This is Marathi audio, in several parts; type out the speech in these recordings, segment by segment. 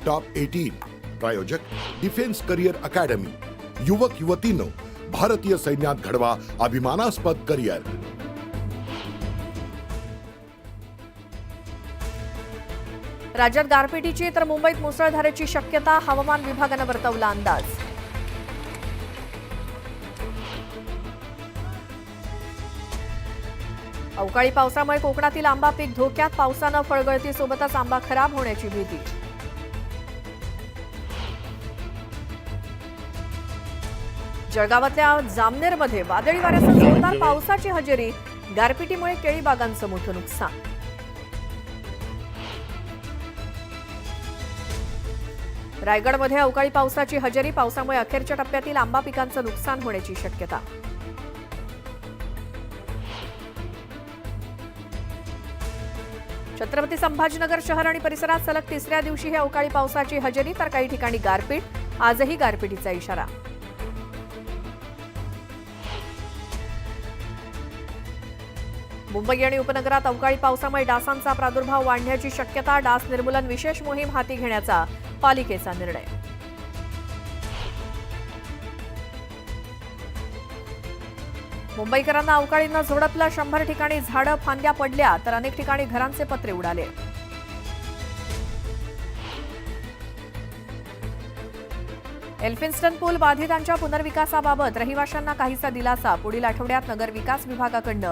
टॉप 18 प्रायोजक डिफेन्स करिअर अकॅडमी। युवक युवतींनो, भारतीय सैन्यात घडवा अभिमानास्पद करिअर। राज्यात गारपिटीची तर मुंबईत मुसळधारेची शक्यता, हवामान विभागानं वर्तवला अंदाज। अवकाळी पावसामुळे कोकणातील आंबा पीक धोक्यात, पावसानं फळगळतीसोबतच आंबा खराब होण्याची भीती। जळगावातल्या जामनेरमध्ये वादळी वाऱ्यासह जोरदार पावसाची हजेरी, गारपिटीमुळे केळी बागांचं मोठं नुकसान। रायगडमध्ये अवकाळी पावसाची हजेरी, पावसामुळे अखेरच्या टप्प्यातील आंबा पिकांचं नुकसान होण्याची शक्यता। छत्रपती संभाजीनगर शहर आणि परिसरात सलग तिसऱ्या दिवशी अवकाळी पावसाची हजेरी, तर काही ठिकाणी गारपीट, आजही गारपिटीचा इशारा। मुंबई आणि उपनगरात अवकाळी पावसामुळे डासांचा प्रादुर्भाव वाढण्याची शक्यता, डास निर्मूलन विशेष मोहीम हाती घेण्याचा पालिकेचा निर्णय। मुंबईकरांना अवकाळीनं झोडपलं, 100 ठिकाणी झाडं फांद्या पडल्या, तर अनेक ठिकाणी घरांचे पत्रे उडाले। एल्फिन्स्टन पूल बाधितांच्या पुनर्विकासाबाबत रहिवाशांना काहीसा दिलासा, पुढील आठवड्यात नगर विकास विभागाकडून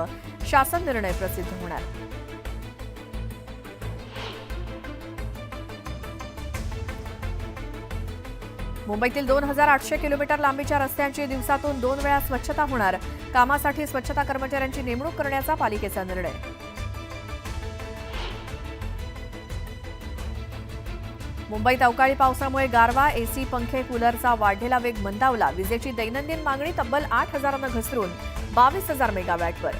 शासन निर्णय प्रसिद्ध होणार। मुंबईतील 2800 किलोमीटर लांबीच्या रस्त्यांची दिवसातून 2 वेळा स्वच्छता होणार, कामासाठी स्वच्छता कर्मचाऱ्यांची नेमणूक करण्याचा पालिकेचा निर्णय। मुंबईत अवकाळी पावसामुळे गारवा, एसी, पंखे, कूलरचा वाढलेला वेग मंदावला, विजेची दैनंदिन मागणी तब्बल 8000 घसरून 22,000 मेगावॅटवर।